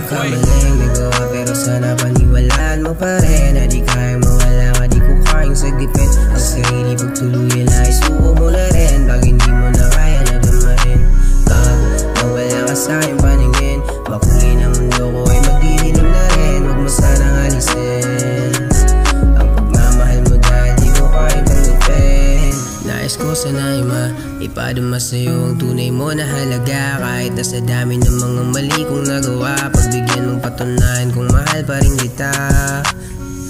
pagkakamaling nagawa, pero sana paniwalaan mo pa rin na di kayang mawala ka, di ko kayang sagipin ang sarili. Pag tuluyan na isuko mo na rin, pag hindi mo na kaya na damahin. Pag nawala ka sa aking paningin, makulay na mundo ko ay magdidilim na rin. Huwag mo sanang alisin ang pagmamahal mo dahil di ko kayang tanggapin. Nais ko sana'y ipadama sa'yo ang tunay mo na halaga, kahit na sa dami ng mga mali kong nagawa. Pagbigyan mong patunayan kung mahal pa rin kita.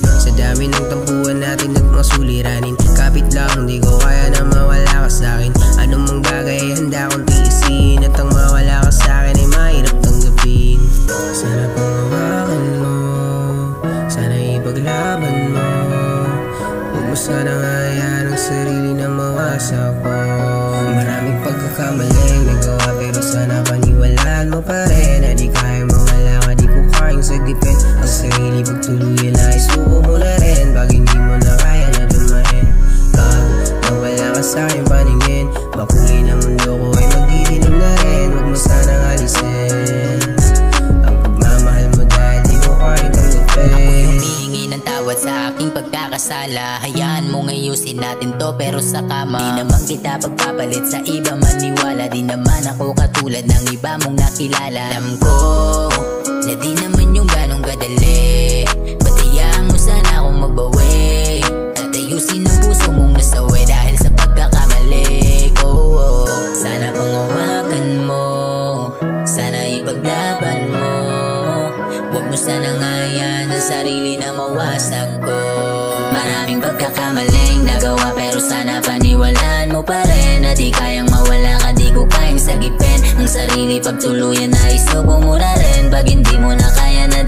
Sa dami ng tampuhan natin at mga suliranin, kapit lang di ko kaya na mawala ka sa'kin. Anong mang bagay handa kong tiisin, at ang mawala ka sa'kin ay mahirap tanggapin. Sana pangawakan mo, sana ipaglaban mo. Huwag mo sana hayaan ang sarili na mawasak ko. Maraming pagkakamaling nagawa, pero sana paniwalaan mo pa rin na di kayang mawala ka, di ko kayang sagipin ang sarili. Pag tuluyan na isuko mo na rin, pag hindi mo na kaya na dumahin. Pag nawala ka sa aking paningin, makulay na mundo ko ay magdidilim na rin. Huwag mo sanang alisin ang pagmamahal mo dahil di ko kayang tanggapin. Ako'y humihingi ng tawad sa aking pagkakasala. Hayaan mo ngayusin natin to pero sa kama. Di naman kita pagpapalit sa iba, maniwala. Di naman ako katulad ng iba mong nakilala. Alam ko na di naman yung ganong kadali, ba't hayaan mo sana akong magbawi at ayusin ang puso mong nasawi dahil sa pagkakamali ko. Sana pangawakan mo, sana ipaglaban mo. Huwag mo sanang hayaan ang sarili na mawasag ko. Maraming pagkakamaling nagawa, pero sana paniwalaan mo pa rin na di kayang mawala ka, di ko kayang sagipin ang sarili. Pag tuluyan na isuko mo na rin, pag hindi mo na kaya na